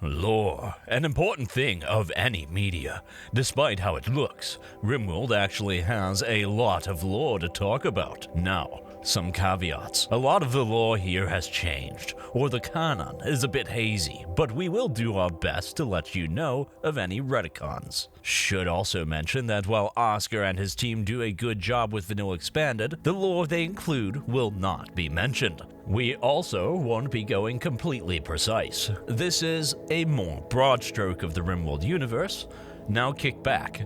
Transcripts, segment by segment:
Lore, an important thing of any media. Despite how it looks, Rimworld actually has a lot of lore to talk about. Now, some caveats. A lot of the lore here has changed, or the canon is a bit hazy, but we will do our best to let you know of any retcons. Should also mention that while Oscar and his team do a good job with Vanilla Expanded, the lore they include will not be mentioned. We also won't be going completely precise. This is a more broad stroke of the Rimworld universe. Now kick back,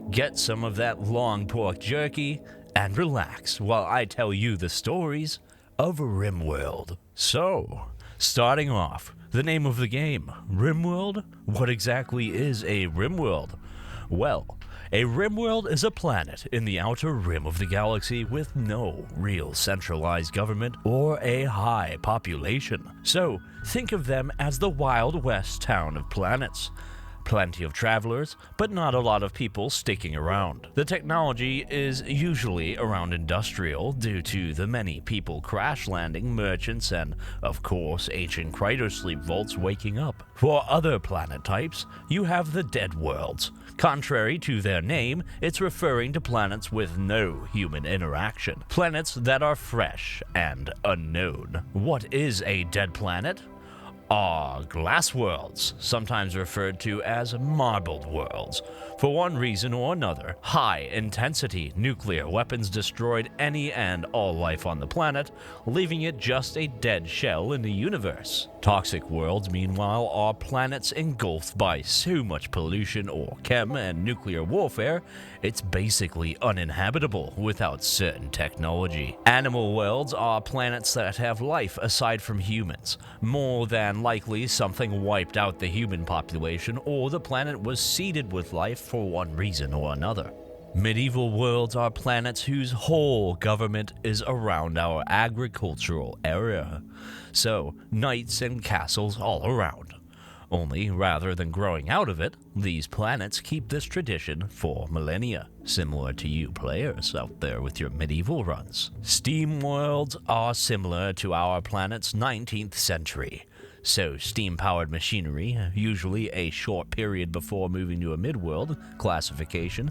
get some of that long pork jerky, and relax while I tell you the stories of Rimworld. So, starting off, the name of the game, Rimworld? What exactly is a Rimworld? Well, a Rimworld is a planet in the outer rim of the galaxy with no real centralized government or a high population. So, think of them as the Wild West town of planets. Plenty of travelers, but not a lot of people sticking around. The technology is usually around industrial due to the many people crash landing, merchants, and, of course, ancient cryosleep vaults waking up. For other planet types, you have the Dead Worlds. Contrary to their name, it's referring to planets with no human interaction. Planets that are fresh and unknown. What is a dead planet? Are glass worlds, sometimes referred to as marbled worlds. For one reason or another, high-intensity nuclear weapons destroyed any and all life on the planet, leaving it just a dead shell in the universe. Toxic worlds, meanwhile, are planets engulfed by so much pollution or chem and nuclear warfare, it's basically uninhabitable without certain technology. Animal worlds are planets that have life aside from humans. More than likely, something wiped out the human population, or the planet was seeded with life for one reason or another. Medieval worlds are planets whose whole government is around our agricultural area. So, knights and castles all around. Only, rather than growing out of it, these planets keep this tradition for millennia, similar to you players out there with your medieval runs. Steam worlds are similar to our planet's 19th century. So, steam-powered machinery, usually a short period before moving to a mid-world classification,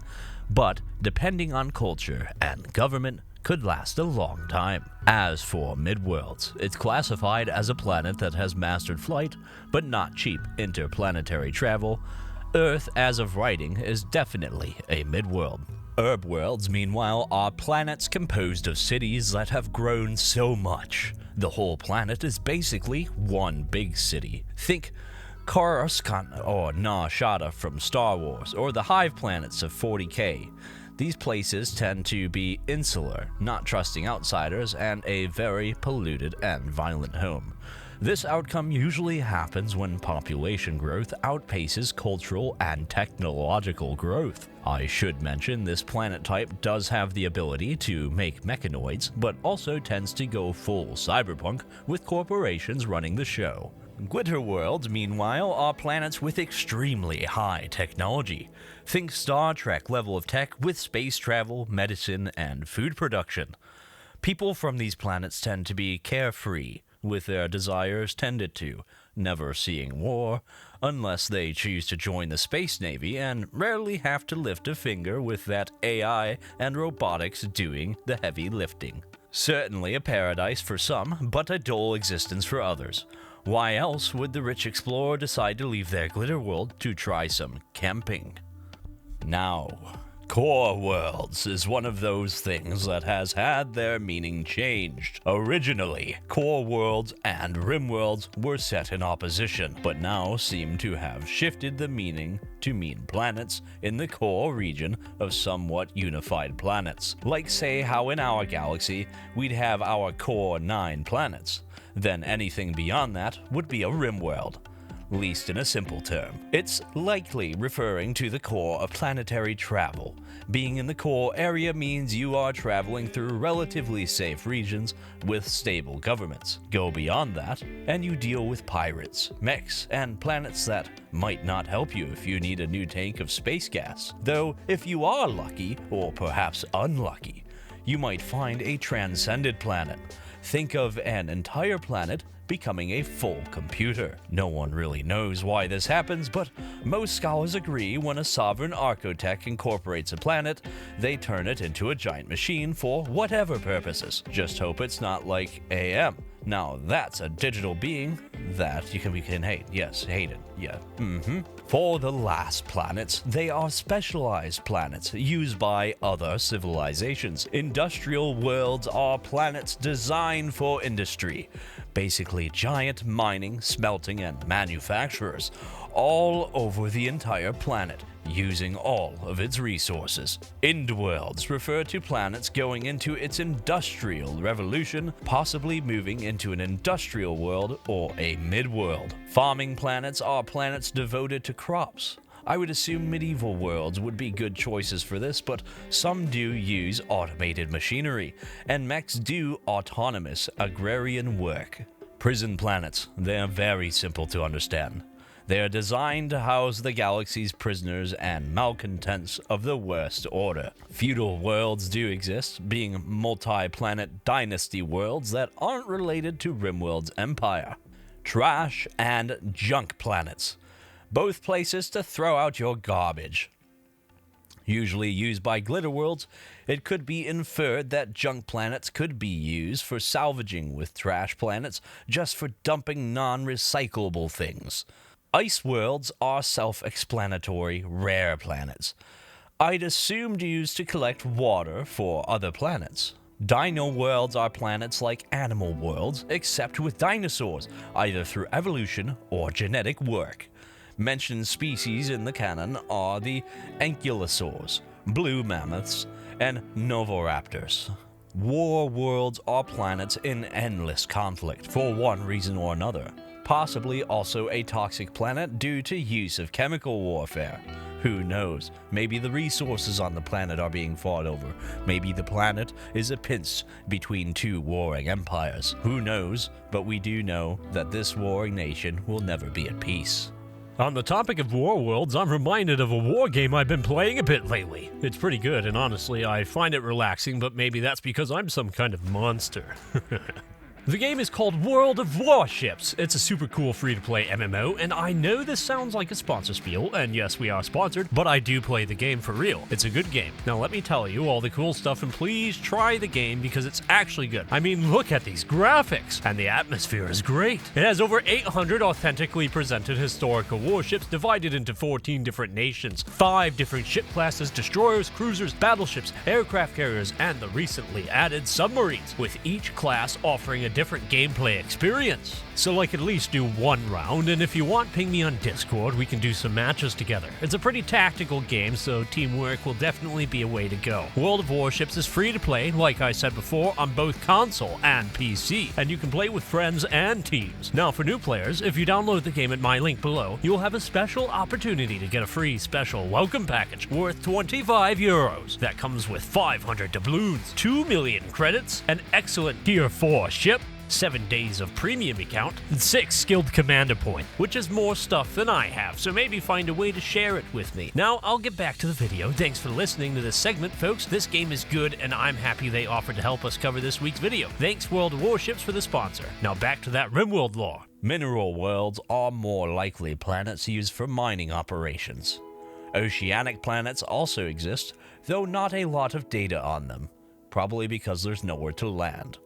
but depending on culture and government, could last a long time. As for midworlds, it's classified as a planet that has mastered flight, but not cheap interplanetary travel. Earth, as of writing, is definitely a midworld. Herb worlds, meanwhile, are planets composed of cities that have grown so much. The whole planet is basically one big city. Think Coruscant or Nar Shaddaa from Star Wars, or the hive planets of 40K. These places tend to be insular, not trusting outsiders, and a very polluted and violent home. This outcome usually happens when population growth outpaces cultural and technological growth. I should mention this planet type does have the ability to make mechanoids, but also tends to go full cyberpunk with corporations running the show. Glitter worlds, meanwhile, are planets with extremely high technology. Think Star Trek level of tech with space travel, medicine, and food production. People from these planets tend to be carefree, with their desires tended to, never seeing war, unless they choose to join the Space Navy, and rarely have to lift a finger with that AI and robotics doing the heavy lifting. Certainly a paradise for some, but a dull existence for others. Why else would the rich explorer decide to leave their glitter world to try some camping? Now, Core Worlds is one of those things that has had their meaning changed. Originally, Core Worlds and Rimworlds were set in opposition, but now seem to have shifted the meaning to mean planets in the core region of somewhat unified planets. Like say how in our galaxy, we'd have our core 9 planets. Then anything beyond that would be a Rimworld, least in a simple term. It's likely referring to the core of planetary travel. Being in the core area means you are traveling through relatively safe regions with stable governments. Go beyond that, and you deal with pirates, mechs, and planets that might not help you if you need a new tank of space gas. Though, if you are lucky, or perhaps unlucky, you might find a transcended planet. Think of an entire planet becoming a full computer. No one really knows why this happens, but most scholars agree when a sovereign architect incorporates a planet, they turn it into a giant machine for whatever purposes. Just hope it's not like AM. Now that's a digital being that we can hate. Yes, hate it. Yeah. For the last planets, they are specialized planets used by other civilizations. Industrial worlds are planets designed for industry. Basically giant mining, smelting, and manufacturers all over the entire planet, using all of its resources. Indworlds refer to planets going into its industrial revolution, possibly moving into an industrial world or a midworld. Farming planets are planets devoted to crops. I would assume medieval worlds would be good choices for this, but some do use automated machinery, and mechs do autonomous agrarian work. Prison planets, they are very simple to understand. They are designed to house the galaxy's prisoners and malcontents of the worst order. Feudal worlds do exist, being multi-planet dynasty worlds that aren't related to Rimworld's empire. Trash and junk planets. Both places to throw out your garbage. Usually used by glitter worlds, it could be inferred that junk planets could be used for salvaging, with trash planets just for dumping non-recyclable things. Ice worlds are self-explanatory, rare planets. I'd assumed used to collect water for other planets. Dino worlds are planets like animal worlds, except with dinosaurs, either through evolution or genetic work. Mentioned species in the canon are the ankylosaurs, blue mammoths, and novoraptors. War worlds are planets in endless conflict for one reason or another. Possibly also a toxic planet due to use of chemical warfare. Who knows? Maybe the resources on the planet are being fought over. Maybe the planet is a pinch between two warring empires. Who knows? But we do know that this warring nation will never be at peace. On the topic of war worlds, I'm reminded of a war game I've been playing a bit lately. It's pretty good, and honestly, I find it relaxing, but maybe that's because I'm some kind of monster. The game is called World of Warships. It's a super cool free-to-play MMO, and I know this sounds like a sponsor spiel, and yes, we are sponsored, but I do play the game for real. It's a good game. Now let me tell you all the cool stuff, and please try the game because it's actually good. I mean, look at these graphics, and the atmosphere is great. It has over 800 authentically presented historical warships divided into 14 different nations, 5 different ship classes, destroyers, cruisers, battleships, aircraft carriers, and the recently added submarines, with each class offering a different gameplay experience. So like at least do one round, and if you want, ping me on Discord, we can do some matches together. It's a pretty tactical game, so teamwork will definitely be a way to go. World of Warships is free to play, like I said before, on both console and PC, and you can play with friends and teams. Now for new players, if you download the game at my link below, you'll have a special opportunity to get a free special welcome package worth €25. That comes with 500 doubloons, 2 million credits, an excellent tier 4 ship, 7 days of premium account, and 6 skilled commander point, which is more stuff than I have, so maybe find a way to share it with me. Now, I'll get back to the video. Thanks for listening to this segment, folks. This game is good, and I'm happy they offered to help us cover this week's video. Thanks, World of Warships, for the sponsor. Now back to that Rimworld lore. Mineral worlds are more likely planets used for mining operations. Oceanic planets also exist, though not a lot of data on them, probably because there's nowhere to land.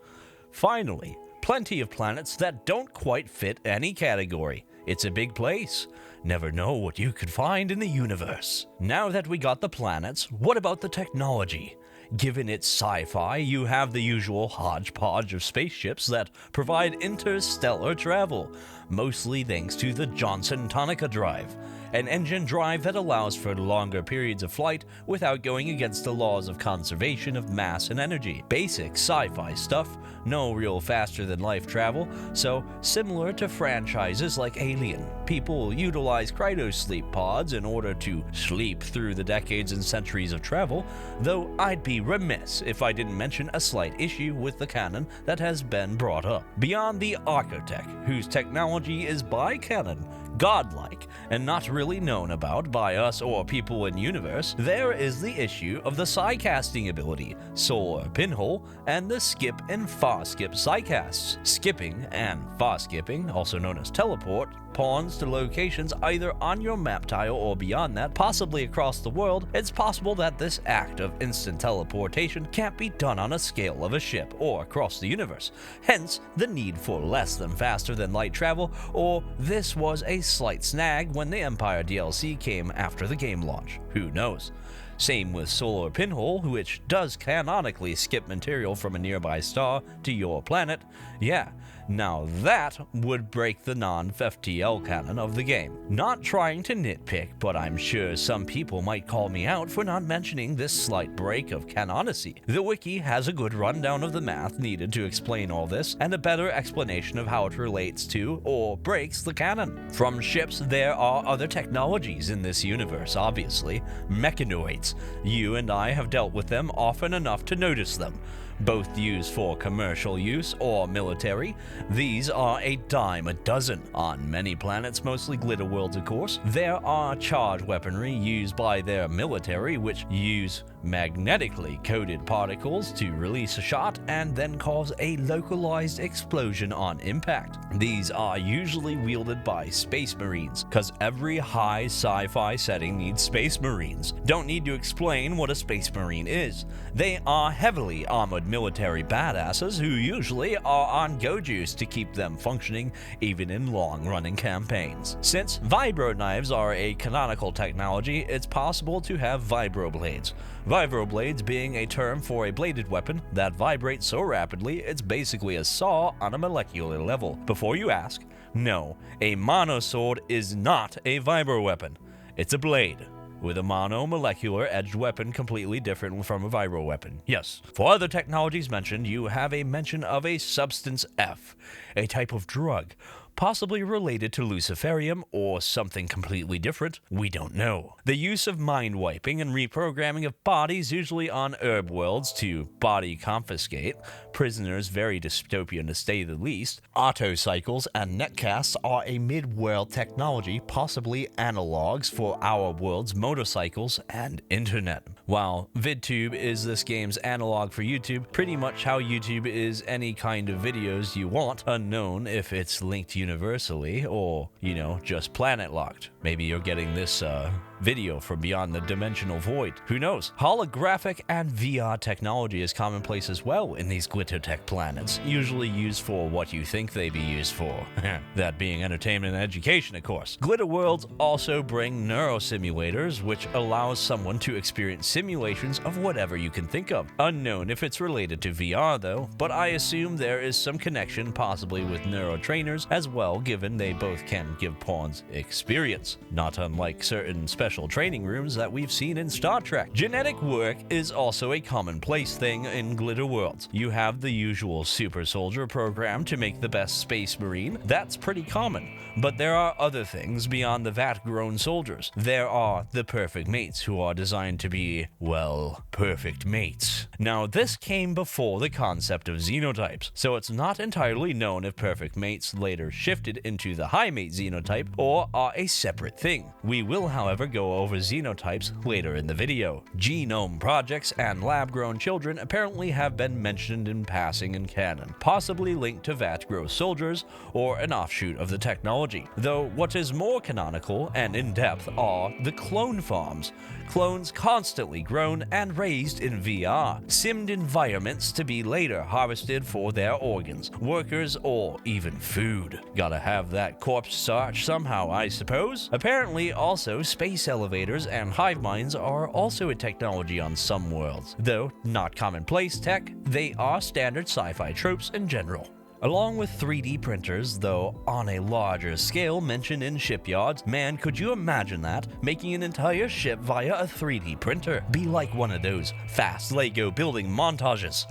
Finally, plenty of planets that don't quite fit any category. It's a big place. Never know what you could find in the universe. Now that we got the planets, what about the technology? Given it's sci-fi, you have the usual hodgepodge of spaceships that provide interstellar travel, mostly thanks to the Johnson-Tonica drive, an engine drive that allows for longer periods of flight without going against the laws of conservation of mass and energy. Basic sci-fi stuff, no real faster-than-life travel, so similar to franchises like Alien. People utilize cryosleep pods in order to sleep through the decades and centuries of travel, though I'd be remiss if I didn't mention a slight issue with the canon that has been brought up. Beyond the Architect, whose technology is by canon godlike and not really known about by us or people in universe, there is the issue of the psycasting ability, Solar Pinhole, and the skip and far skip psycasts. Skipping and far skipping, also known as teleport, pawns to locations either on your map tile or beyond that, possibly across the world. It's possible that this act of instant teleportation can't be done on a scale of a ship or across the universe, hence the need for less than faster than light travel, or this was a slight snag when the Empire DLC came after the game launch. Who knows? Same with Solar Pinhole, which does canonically skip material from a nearby star to your planet. Yeah, now that would break the non-FTL canon of the game. Not trying to nitpick, but I'm sure some people might call me out for not mentioning this slight break of canonicity. The wiki has a good rundown of the math needed to explain all this, and a better explanation of how it relates to, or breaks, the canon. From ships, there are other technologies in this universe, obviously. Mechanoids. You and I have dealt with them often enough to notice them. Both used for commercial use or military. These are a dime a dozen. On many planets, mostly glitter worlds of course, there are charged weaponry used by their military which use magnetically coated particles to release a shot and then cause a localized explosion on impact. These are usually wielded by space marines, cause every high sci-fi setting needs space marines. Don't need to explain what a space marine is. They are heavily armored military badasses who usually are on go juice to keep them functioning even in long-running campaigns. Since vibro knives are a canonical technology, it's possible to have vibroblades. Vibroblades being a term for a bladed weapon that vibrates so rapidly it's basically a saw on a molecular level. Before you ask, no, a monosword is not a vibro weapon. It's a blade with a monomolecular edged weapon completely different from a vibro weapon. Yes. For other technologies mentioned, you have a mention of a substance F, a type of drug, possibly related to Luciferium or something completely different. We don't know. The use of mind wiping and reprogramming of bodies, usually on herb worlds to body confiscate, prisoners very dystopian to say the least. Autocycles and netcasts are a mid-world technology, possibly analogs for our world's motorcycles and internet. While VidTube is this game's analog for YouTube, pretty much how YouTube is any kind of videos you want, unknown if it's linked universally or, just planet locked. Maybe you're getting this video from beyond the dimensional void. Who knows? Holographic and VR technology is commonplace as well in these glitter tech planets, usually used for what you think they be used for. That being entertainment and education, of course. Glitter worlds also bring neurosimulators, which allows someone to experience simulations of whatever you can think of. Unknown if it's related to VR though, but I assume there is some connection possibly with neurotrainers as well, given they both can give pawns experience, not unlike certain special training rooms that we've seen in Star Trek. Genetic work is also a commonplace thing in glitter worlds. You have the usual super soldier program to make the best space marine. That's pretty common. But there are other things beyond the vat-grown soldiers. There are the perfect mates who are designed to be, well, perfect mates. Now, this came before the concept of xenotypes, so it's not entirely known if perfect mates later shifted into the high mate xenotype or are a separate thing. We will, however, go over xenotypes later in the video. Genome projects and lab-grown children apparently have been mentioned in passing in canon, possibly linked to vat-grown soldiers or an offshoot of the technology. Though what is more canonical and in-depth are the clone farms. Clones constantly grown and raised in VR, simmed environments to be later harvested for their organs, workers, or even food. Gotta have that corpse starch somehow, I suppose. Apparently also space elevators and hive minds are also a technology on some worlds. Though not commonplace tech, they are standard sci-fi tropes in general. Along with 3D printers, though on a larger scale mentioned in shipyards, man, could you imagine that? Making an entire ship via a 3D printer. Be like one of those fast Lego building montages.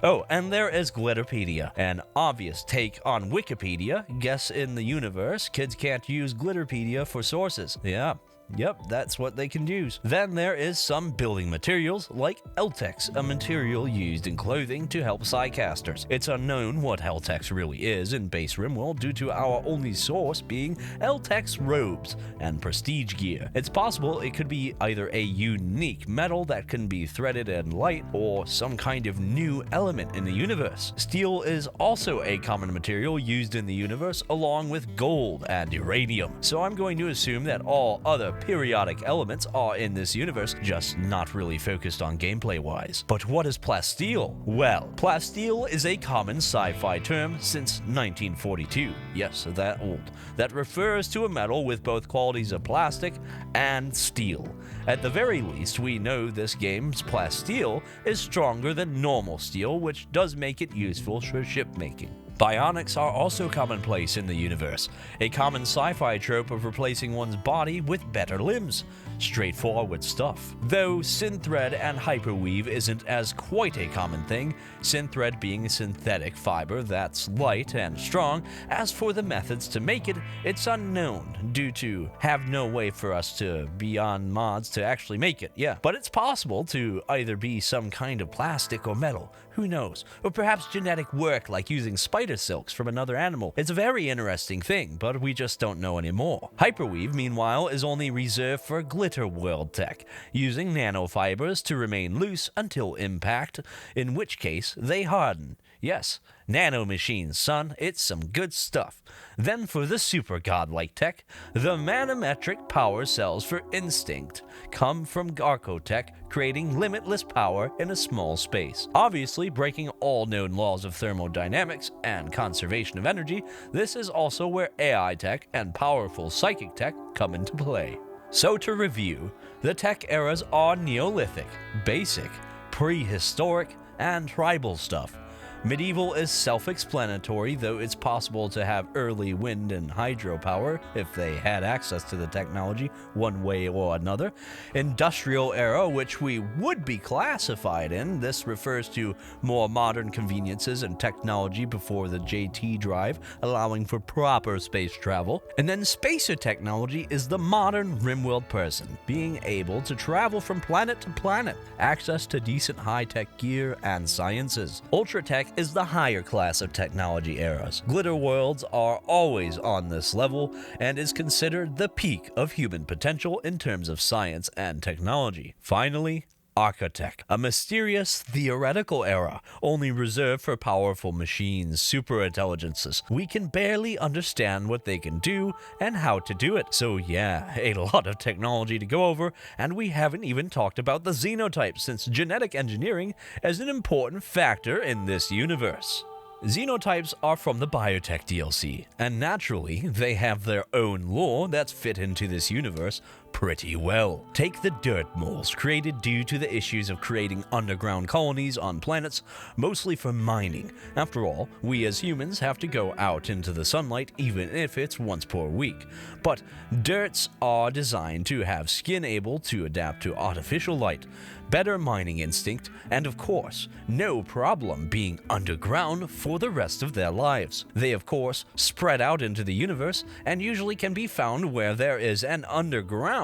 Oh, and there is Glitterpedia, an obvious take on Wikipedia. Guess in the universe, kids can't use Glitterpedia for sources. Yeah. Yep, that's what they can use. Then there is some building materials like Eltex, a material used in clothing to help Psycasters. It's unknown what Eltex really is in base Rimworld due to our only source being Eltex robes and prestige gear. It's possible it could be either a unique metal that can be threaded and light or some kind of new element in the universe. Steel is also a common material used in the universe along with gold and uranium. So I'm going to assume that all other periodic elements are in this universe, just not really focused on gameplay wise. But what is plasteel? Well, plasteel is a common sci-fi term since 1942. Yes, that old. That refers to a metal with both qualities of plastic and steel. At the very least, we know this game's plasteel is stronger than normal steel, which does make it useful for shipmaking. Bionics are also commonplace in the universe, a common sci-fi trope of replacing one's body with better limbs. Straightforward stuff. Though synthread and hyperweave isn't as quite a common thing, synthread being a synthetic fiber that's light and strong. As for the methods to make it, it's unknown due to have no way for us to be on mods to actually make it, yeah. But it's possible to either be some kind of plastic or metal, who knows, or perhaps genetic work like using spider silks from another animal. It's a very interesting thing, but we just don't know anymore. Hyperweave, meanwhile, is only reserved for glitter world tech, using nanofibers to remain loose until impact, in which case they harden. Yes, nanomachines, son, it's some good stuff. Then for the super godlike tech, the manometric power cells for instinct come from Arcotech, creating limitless power in a small space. Obviously, breaking all known laws of thermodynamics and conservation of energy, this is also where AI tech and powerful psychic tech come into play. So to review, the tech eras are Neolithic, Basic, Prehistoric, and Tribal stuff. Medieval is self-explanatory, though it's possible to have early wind and hydropower if they had access to the technology one way or another. Industrial era, which we would be classified in, this refers to more modern conveniences and technology before the JT drive, allowing for proper space travel. And then spacer technology is the modern Rimworld person, being able to travel from planet to planet, access to decent high-tech gear and sciences. Ultra-tech is the higher class of technology eras. Glitter worlds are always on this level and is considered the peak of human potential in terms of science and technology. Finally, Architect, a mysterious theoretical era, only reserved for powerful machines, superintelligences. We can barely understand what they can do and how to do it. So yeah, a lot of technology to go over, and we haven't even talked about the xenotypes, since genetic engineering is an important factor in this universe. Xenotypes are from the Biotech DLC, and naturally, they have their own lore that's fit into this universe pretty well. Take the dirt moles, created due to the issues of creating underground colonies on planets, mostly for mining. After all, we as humans have to go out into the sunlight even if it's once per week. But dirts are designed to have skin able to adapt to artificial light, better mining instinct, and of course, no problem being underground for the rest of their lives. They of course spread out into the universe and usually can be found where there is an underground.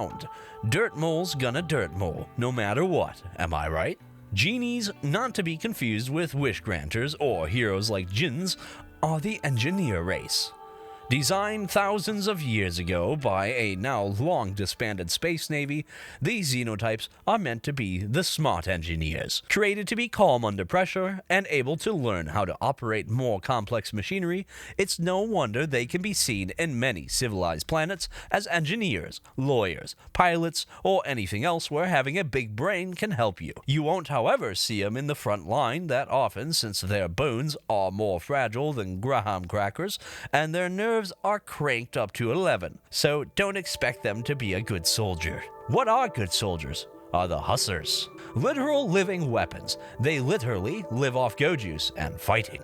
Dirt mole's gonna dirt mole, no matter what, am I right? Genies, not to be confused with wish granters or heroes like Jinns, are the engineer race. Designed thousands of years ago by a now long disbanded space navy, these xenotypes are meant to be the smart engineers, created to be calm under pressure and able to learn how to operate more complex machinery. It's no wonder they can be seen in many civilized planets as engineers, lawyers, pilots, or anything else where having a big brain can help you. You won't, however, see them in the front line that often, since their bones are more fragile than graham crackers and their nerves are cranked up to 11, so don't expect them to be a good soldier. What are good soldiers? Are the hussars. Literal living weapons. They literally live off go juice and fighting.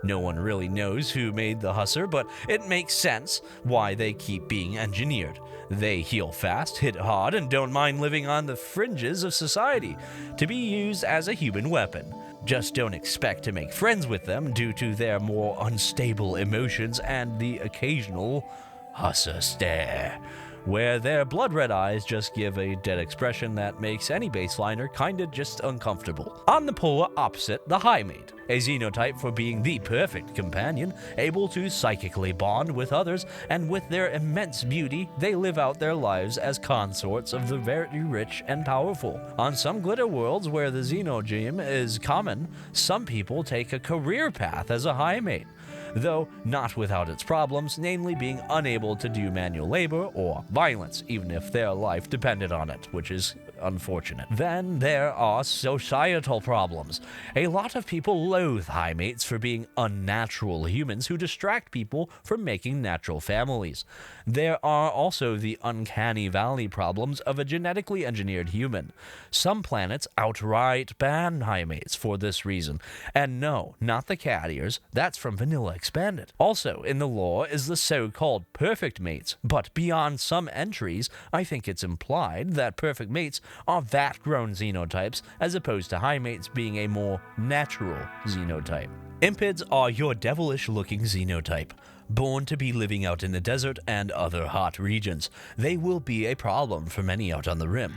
No one really knows who made the hussar, but it makes sense why they keep being engineered. They heal fast, hit hard, and don't mind living on the fringes of society to be used as a human weapon. Just don't expect to make friends with them due to their more unstable emotions and the occasional hussar stare. where their blood-red eyes just give a dead expression that makes any baseliner kinda just uncomfortable. On the polar opposite, the High Mate, a xenotype for being the perfect companion, able to psychically bond with others, and with their immense beauty, they live out their lives as consorts of the very rich and powerful. On some glitter worlds where the xenogeme is common, some people take a career path as a High Mate, though not without its problems, namely being unable to do manual labor or violence, even if their life depended on it, which is unfortunate. Then there are societal problems. A lot of people loathe High Mates for being unnatural humans who distract people from making natural families. There are also the uncanny valley problems of a genetically engineered human. Some planets outright ban High Mates for this reason. And no, not the cat ears, that's from Vanilla Expanded. Also in the lore is the so-called perfect mates, but beyond some entries, I think it's implied that perfect mates are vat-grown xenotypes as opposed to High Mates being a more natural xenotype. Impids are your devilish-looking xenotype. Born to be living out in the desert and other hot regions, they will be a problem for many out on the Rim.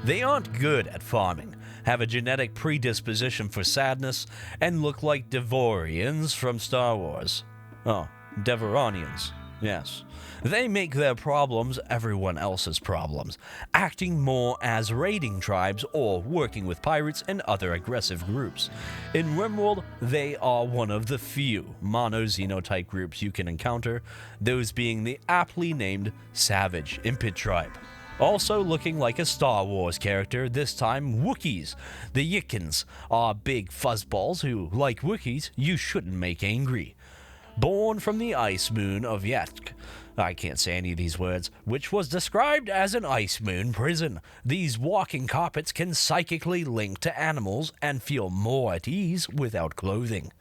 They aren't good at farming, have a genetic predisposition for sadness, and look like Devorians from Star Wars. Oh, Devoranians. Yes. They make their problems everyone else's problems, acting more as raiding tribes or working with pirates and other aggressive groups. In Rimworld, they are one of the few mono-xenotype groups you can encounter, those being the aptly named Savage Impid tribe. Also looking like a Star Wars character, this time Wookiees. The Yickens are big fuzzballs who, like Wookiees, you shouldn't make angry. Born from the ice moon of Yetk, I can't say any of these words, which was described as an ice moon prison. These walking carpets can psychically link to animals and feel more at ease without clothing.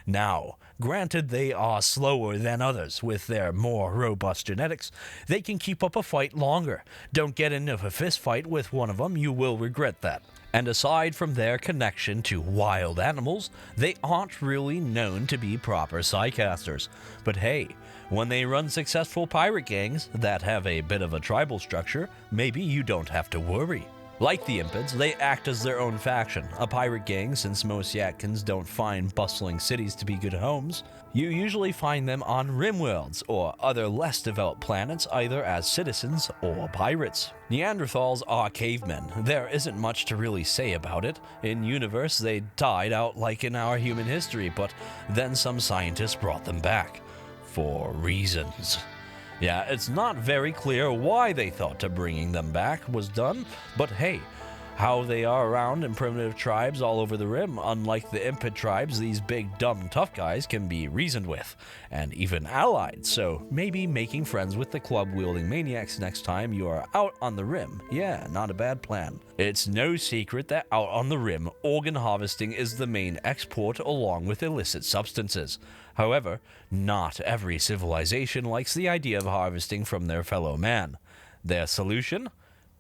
Now, granted they are slower than others with their more robust genetics, they can keep up a fight longer. Don't get into a fist fight with one of them, you will regret that. And aside from their connection to wild animals, they aren't really known to be proper psychcasters. But hey, when they run successful pirate gangs that have a bit of a tribal structure, maybe you don't have to worry. Like the Impids, they act as their own faction, a pirate gang since most Yatkins don't find bustling cities to be good homes. You usually find them on Rimworlds or other less developed planets either as citizens or pirates. Neanderthals are cavemen. There isn't much to really say about it. In universe, they died out like in our human history, but then some scientists brought them back. For reasons. Yeah, it's not very clear why they thought to bringing them back was done, but hey, how they are around in primitive tribes all over the Rim, unlike the Impid tribes, these big, dumb, tough guys can be reasoned with, and even allied, so maybe making friends with the club-wielding maniacs next time you are out on the Rim. Yeah, not a bad plan. It's no secret that out on the Rim, organ harvesting is the main export along with illicit substances. However, not every civilization likes the idea of harvesting from their fellow man. Their solution?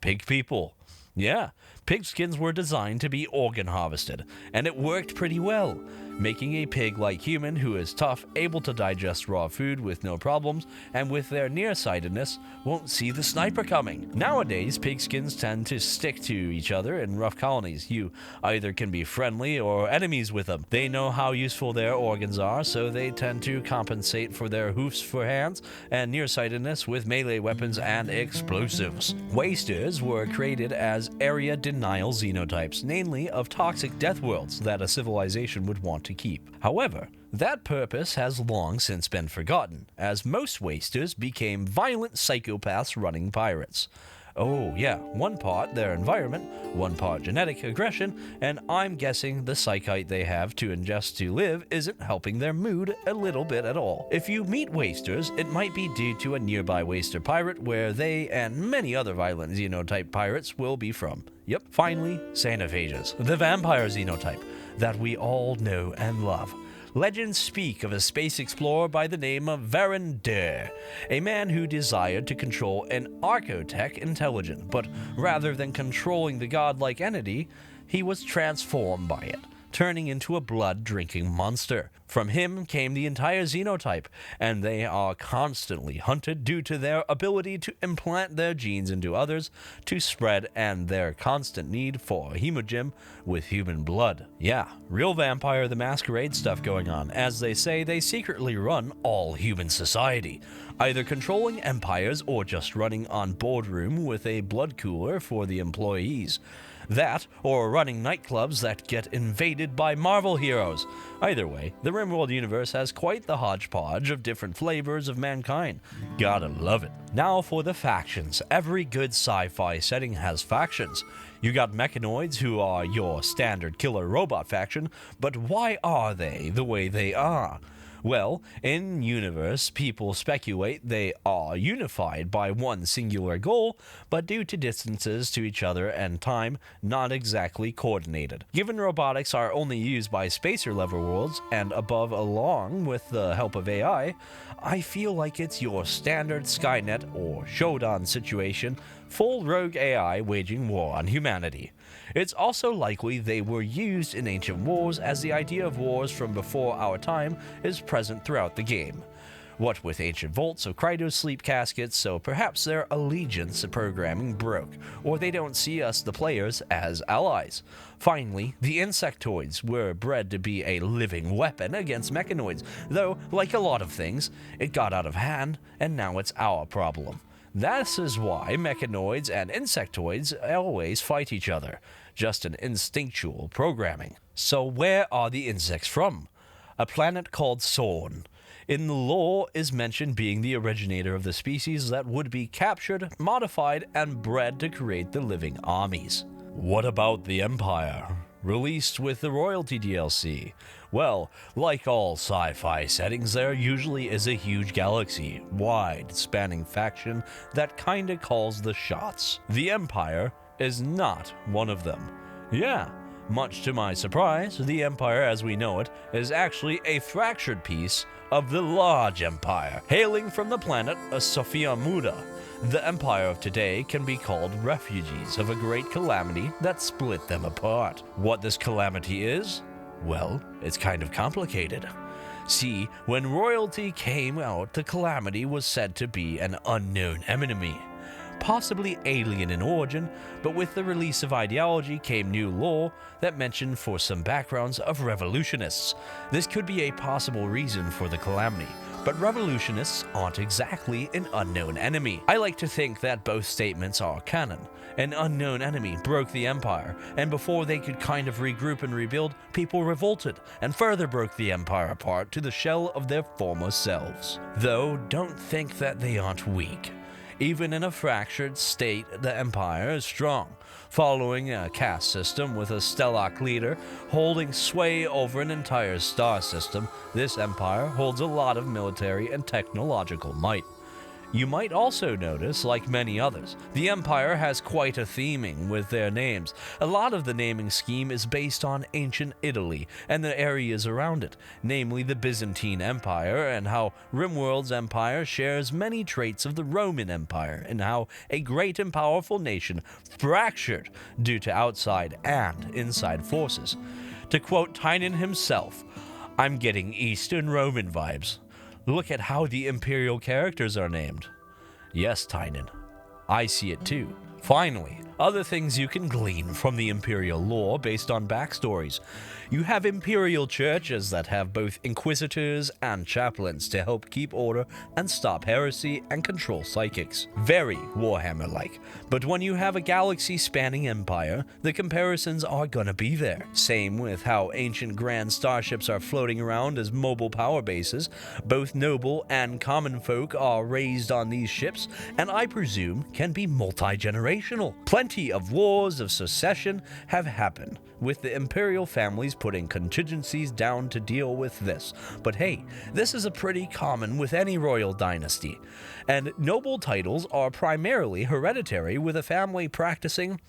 Pig people. Yeah, pig skins were designed to be organ harvested, and it worked pretty well, making a pig-like human who is tough, able to digest raw food with no problems, and with their nearsightedness, won't see the sniper coming. Nowadays, pigskins tend to stick to each other in rough colonies. You either can be friendly or enemies with them. They know how useful their organs are, so they tend to compensate for their hoofs for hands, and nearsightedness with melee weapons and explosives. Wasters were created as area denial xenotypes, namely of toxic death worlds that a civilization would want to keep. However, that purpose has long since been forgotten, as most wasters became violent psychopaths running pirates. Oh yeah, one part their environment, one part genetic aggression, and I'm guessing the psychite they have to ingest to live isn't helping their mood a little bit at all. If you meet wasters, it might be due to a nearby waster pirate where they and many other violent xenotype pirates will be from. Yep, finally, Xanophages, the vampire xenotype that we all know and love. Legends speak of a space explorer by the name of Varandur, a man who desired to control an archotech intelligent, but rather than controlling the godlike entity, he was transformed by it, turning into a blood-drinking monster. From him came the entire xenotype, and they are constantly hunted due to their ability to implant their genes into others to spread and their constant need for hemogym with human blood. Yeah, real Vampire the Masquerade stuff going on. As they say, they secretly run all human society, either controlling empires or just running on boardroom with a blood cooler for the employees. That, or running nightclubs that get invaded by Marvel heroes. Either way, the Rimworld universe has quite the hodgepodge of different flavors of mankind. Gotta love it. Now for the factions. Every good sci-fi setting has factions. You got mechanoids, who are your standard killer robot faction, but why are they the way they are? Well, in universe, people speculate they are unified by one singular goal, but due to distances to each other and time, not exactly coordinated. Given robotics are only used by spacer-level worlds and above along with the help of AI, I feel like it's your standard Skynet or Shodan situation, full rogue AI waging war on humanity. It's also likely they were used in ancient wars, as the idea of wars from before our time is present throughout the game. What with ancient vaults of Krytos sleep caskets, so perhaps their allegiance programming broke, or they don't see us, the players, as allies. Finally, the insectoids were bred to be a living weapon against mechanoids, though, like a lot of things, it got out of hand, and now it's our problem. This is why mechanoids and insectoids always fight each other. Just an instinctual programming. So where are the insects from? A planet called Sorn. In the lore is mentioned being the originator of the species that would be captured, modified, and bred to create the living armies. What about the Empire? Released with the royalty DLC. Well, like all sci-fi settings, there usually is a huge galaxy, wide, spanning faction that kinda calls the shots. The Empire is not one of them. Yeah, much to my surprise, the Empire as we know it is actually a fractured piece of the large Empire, hailing from the planet Sophia Muda. The Empire of today can be called refugees of a great calamity that split them apart. What this calamity is? Well, it's kind of complicated. See, when royalty came out, the calamity was said to be an unknown enemy, possibly alien in origin, but with the release of Ideology came new lore that mentioned for some backgrounds of revolutionists. This could be a possible reason for the calamity, but revolutionists aren't exactly an unknown enemy. I like to think that both statements are canon. An unknown enemy broke the Empire, and before they could kind of regroup and rebuild, people revolted, and further broke the Empire apart to the shell of their former selves. Though, don't think that they aren't weak. Even in a fractured state, the Empire is strong, following a caste system with a Stellarch leader holding sway over an entire star system. This Empire holds a lot of military and technological might. You might also notice, like many others, the Empire has quite a theming with their names. A lot of the naming scheme is based on ancient Italy and the areas around it, namely the Byzantine Empire, and how Rimworld's empire shares many traits of the Roman Empire, and how a great and powerful nation fractured due to outside and inside forces. To quote Tynan himself, "I'm getting Eastern Roman vibes. Look at how the Imperial characters are named." Yes, Tynan, I see it too. Finally, other things you can glean from the Imperial lore based on backstories. You have Imperial churches that have both inquisitors and chaplains to help keep order and stop heresy and control psychics. Very Warhammer-like. But when you have a galaxy-spanning empire, the comparisons are gonna be there. Same with how ancient grand starships are floating around as mobile power bases. Both noble and common folk are raised on these ships, and I presume can be multi-generational. Plenty of wars of secession have happened, with the imperial families putting contingencies down to deal with this. But hey, this is a pretty common with any royal dynasty. And noble titles are primarily hereditary, with a family practicing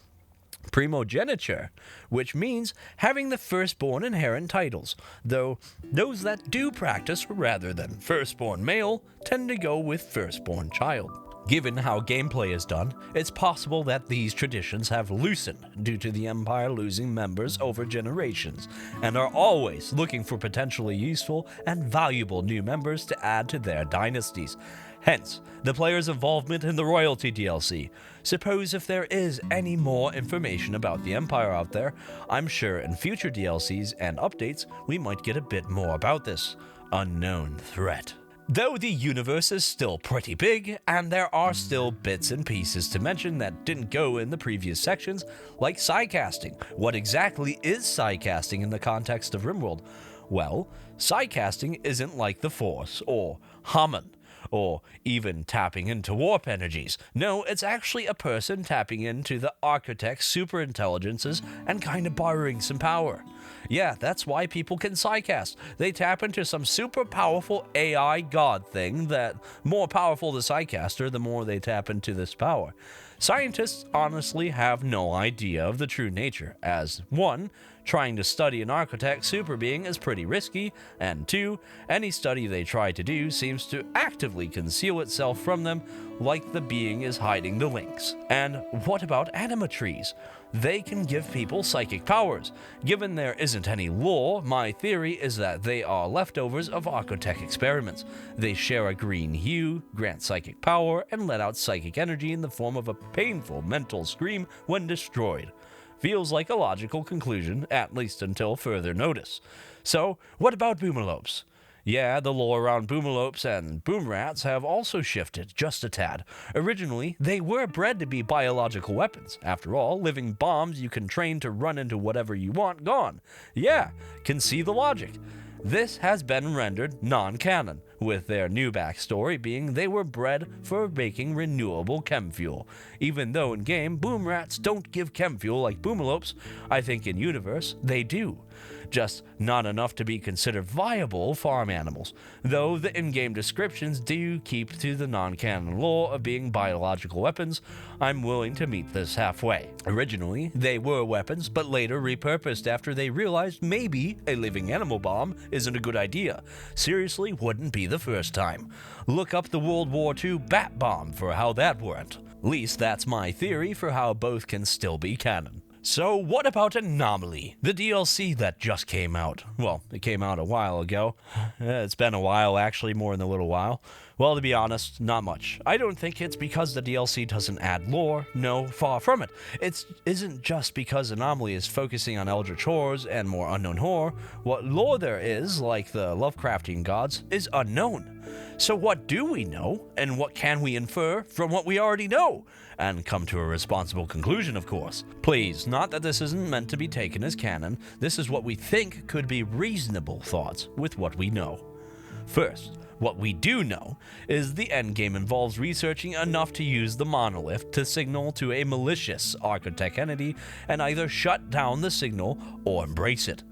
primogeniture, which means having the firstborn inherit titles, though those that do practice rather than firstborn male tend to go with firstborn child. Given how gameplay is done, it's possible that these traditions have loosened due to the Empire losing members over generations, and are always looking for potentially useful and valuable new members to add to their dynasties. Hence, the player's involvement in the Royalty DLC. Suppose if there is any more information about the Empire out there, I'm sure in future DLCs and updates we might get a bit more about this unknown threat. Though the universe is still pretty big, and there are still bits and pieces to mention that didn't go in the previous sections, like sidecasting. What exactly is sidecasting in the context of Rimworld? Well, sidecasting isn't like the Force, or Hammon, or even tapping into warp energies. No, it's actually a person tapping into the architect's superintelligences and kind of borrowing some power. Yeah, that's why people can sidecast. They tap into some super powerful AI god thing that more powerful the sidecaster, the more they tap into this power. Scientists honestly have no idea of the true nature, as 1, trying to study an architect super being is pretty risky, and 2, any study they try to do seems to actively conceal itself from them, like the being is hiding the links. And what about animatries? They can give people psychic powers. Given there isn't any lore, my theory is that they are leftovers of architect experiments. They share a green hue, grant psychic power, and let out psychic energy in the form of a painful mental scream when destroyed. Feels like a logical conclusion, at least until further notice. So, what about boomalopes? Yeah, the lore around boomalopes and boomrats have also shifted just a tad. Originally, they were bred to be biological weapons. After all, living bombs you can train to run into whatever you want gone. Yeah, can see the logic. This has been rendered non-canon, with their new backstory being they were bred for making renewable chem fuel. Even though in-game, boomrats don't give chem fuel like boomalopes, I think in universe they do. Just not enough to be considered viable farm animals, though the in-game descriptions do keep to the non-canon lore of being biological weapons. I'm willing to meet this halfway. Originally, they were weapons, but later repurposed after they realized maybe a living animal bomb isn't a good idea. Seriously, wouldn't be the first time. Look up the World War II bat bomb for how that worked. At least that's my theory for how both can still be canon. So what about Anomaly, the DLC that just came out? Well, it came out a while ago. It's been a while, actually, more than a little while. Well, to be honest, not much. I don't think it's because the DLC doesn't add lore. No, far from it. It isn't just because Anomaly is focusing on eldritch horrors and more unknown horror. What lore there is, like the Lovecraftian gods, is unknown. So what do we know, and what can we infer from what we already know? And come to a responsible conclusion, of course. Please, not that this isn't meant to be taken as canon. This is what we think could be reasonable thoughts with what we know. First, what we do know is the endgame involves researching enough to use the monolith to signal to a malicious architect entity and either shut down the signal or embrace it.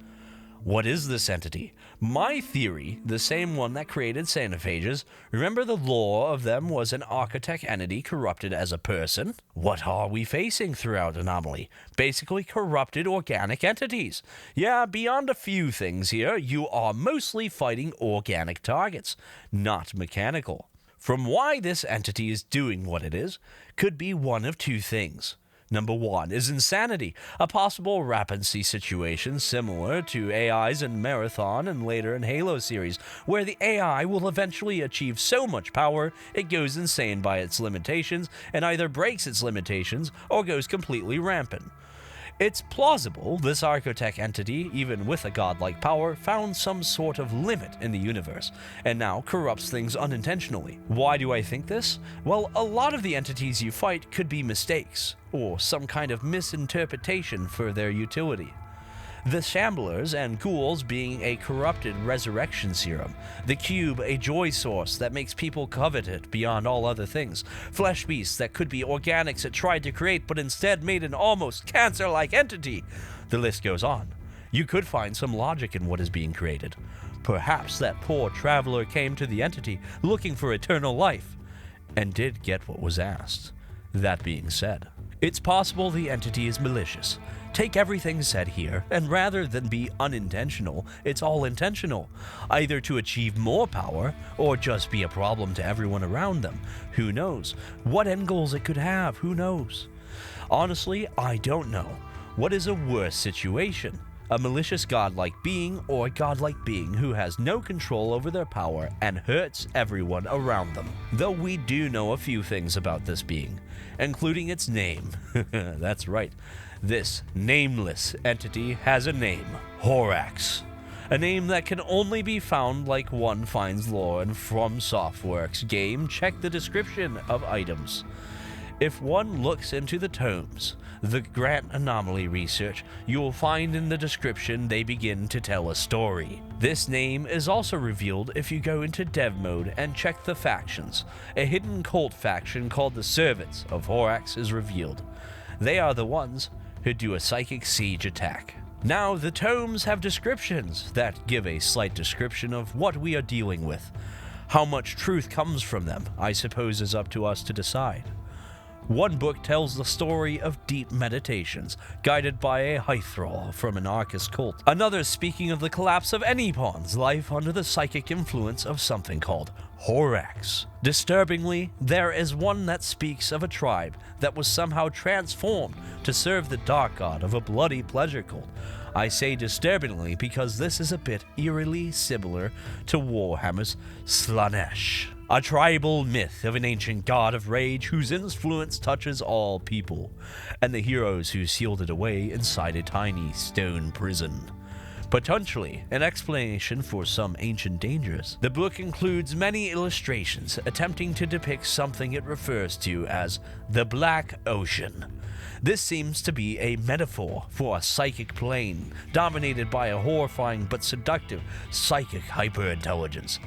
What is this entity? My theory, the same one that created Xenophages. Remember the lore of them was an architect entity corrupted as a person? What are we facing throughout Anomaly? Basically corrupted organic entities. Yeah, beyond a few things here, you are mostly fighting organic targets, not mechanical. From why this entity is doing what it is, could be one of two things. Number 1 is insanity, a possible rappancy situation similar to AIs in Marathon and later in Halo series, where the AI will eventually achieve so much power it goes insane by its limitations and either breaks its limitations or goes completely rampant. It's plausible this architect entity, even with a godlike power, found some sort of limit in the universe, and now corrupts things unintentionally. Why do I think this? Well, a lot of the entities you fight could be mistakes, or some kind of misinterpretation for their utility. The Shamblers and Ghouls being a corrupted resurrection serum, the Cube a joy source that makes people covet it beyond all other things, flesh beasts that could be organics it tried to create but instead made an almost cancer-like entity. The list goes on. You could find some logic in what is being created. Perhaps that poor traveler came to the entity looking for eternal life, and did get what was asked. That being said, it's possible the entity is malicious, Take everything said here, and rather than be unintentional, it's all intentional, either to achieve more power, or just be a problem to everyone around them. Who knows? What end goals it could have, who knows? Honestly, I don't know. What is a worse situation? A malicious godlike being, or a godlike being who has no control over their power and hurts everyone around them? Though we do know a few things about this being, including its name. That's right. This nameless entity has a name, Horax. A name that can only be found like one finds lore in From Softworks game. Check the description of items. If one looks into the tomes, the Grant Anomaly research, you will find in the description they begin to tell a story. This name is also revealed if you go into dev mode and check the factions. A hidden cult faction called the Servants of Horax is revealed. They are the ones who do a psychic siege attack. Now, the tomes have descriptions that give a slight description of what we are dealing with. How much truth comes from them, I suppose, is up to us to decide. One book tells the story of deep meditations, guided by a Hythrall from an Arcus cult. Another speaking of the collapse of any pawn's life under the psychic influence of something called Horax. Disturbingly, there is one that speaks of a tribe that was somehow transformed to serve the dark god of a bloody pleasure cult. I say disturbingly because this is a bit eerily similar to Warhammer's Slaanesh, a tribal myth of an ancient god of rage whose influence touches all people, and the heroes who sealed it away inside a tiny stone prison. Potentially an explanation for some ancient dangers. The book includes many illustrations attempting to depict something it refers to as the Black Ocean. This seems to be a metaphor for a psychic plane dominated by a horrifying but seductive psychic hyperintelligence,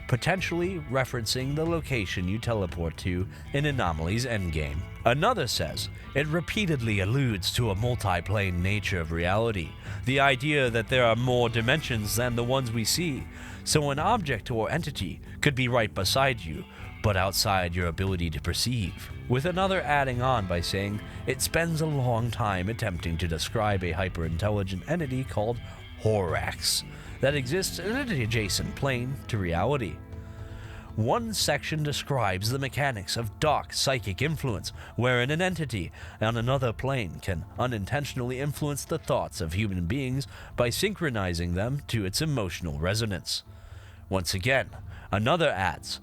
potentially referencing the location you teleport to in Anomaly's endgame. Another says it repeatedly alludes to a multi-plane nature of reality, the idea that there are more dimensions than the ones we see, so an object or entity could be right beside you, but outside your ability to perceive. With another adding on by saying it spends a long time attempting to describe a hyper-intelligent entity called Horax that exists in an adjacent plane to reality. One section describes the mechanics of dark psychic influence, wherein an entity on another plane can unintentionally influence the thoughts of human beings by synchronizing them to its emotional resonance. Once again, another adds,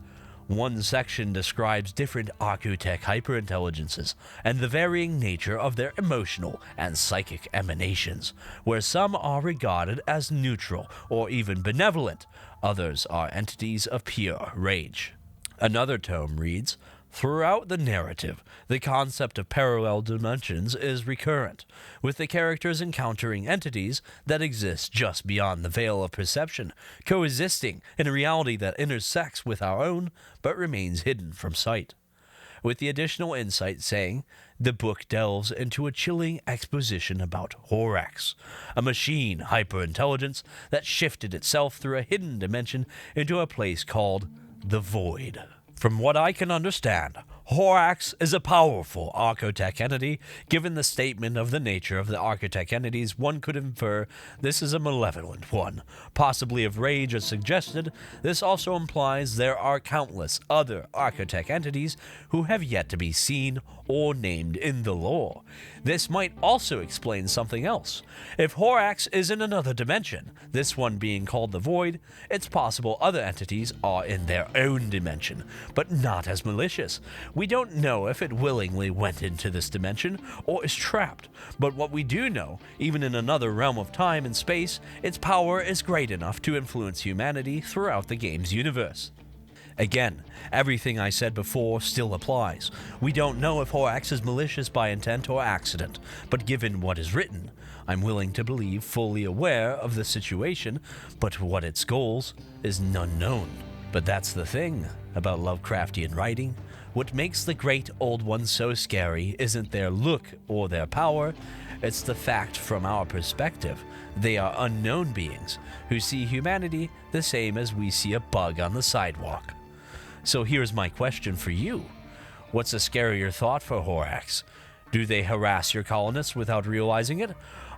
one section describes different Archutech hyperintelligences and the varying nature of their emotional and psychic emanations, where some are regarded as neutral or even benevolent, others are entities of pure rage. Another tome reads, throughout the narrative, the concept of parallel dimensions is recurrent, with the characters encountering entities that exist just beyond the veil of perception, coexisting in a reality that intersects with our own, but remains hidden from sight. With the additional insight saying, the book delves into a chilling exposition about Horax, a machine hyperintelligence that shifted itself through a hidden dimension into a place called the Void. From what I can understand, Horax is a powerful Archutech entity. Given the statement of the nature of the Archutech entities, one could infer this is a malevolent one, possibly of rage as suggested. This also implies there are countless other Archutech entities who have yet to be seen or named in the lore. This might also explain something else. If Horax is in another dimension, this one being called the Void, it's possible other entities are in their own dimension, but not as malicious. We don't know if it willingly went into this dimension or is trapped, but what we do know, even in another realm of time and space, its power is great enough to influence humanity throughout the game's universe. Again, everything I said before still applies. We don't know if Horax is malicious by intent or accident, but given what is written, I'm willing to believe fully aware of the situation, but what its goals is unknown. But that's the thing about Lovecraftian writing. What makes the great old ones so scary isn't their look or their power, it's the fact from our perspective. They are unknown beings who see humanity the same as we see a bug on the sidewalk. So here's my question for you. What's a scarier thought for Horax? Do they harass your colonists without realizing it?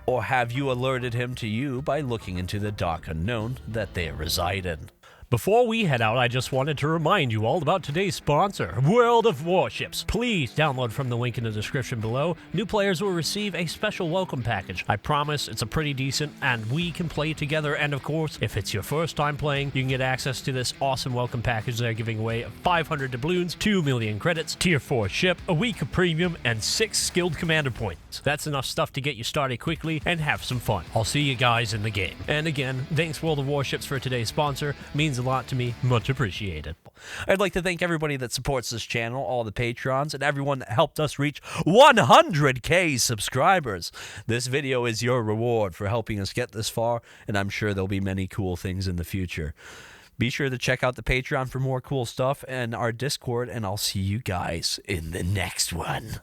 Or have you alerted him to you by looking into the dark unknown that they reside in? Before we head out, I just wanted to remind you all about today's sponsor, World of Warships. Please download from the link in the description below. New players will receive a special welcome package. I promise it's a pretty decent, and we can play together. And of course, if it's your first time playing, you can get access to this awesome welcome package they're giving away: 500 doubloons, 2 million credits, tier 4 ship, a week of premium, and 6 skilled commander points. That's enough stuff to get you started quickly and have some fun. I'll see you guys in the game. And again, thanks World of Warships for today's sponsor. Means a lot to me. Much appreciated. I'd like to thank everybody that supports this channel, all the patrons, and everyone that helped us reach 100K subscribers. This video is your reward for helping us get this far, and I'm sure there'll be many cool things in the future. Be sure to check out the Patreon for more cool stuff and our Discord, and I'll see you guys in the next one.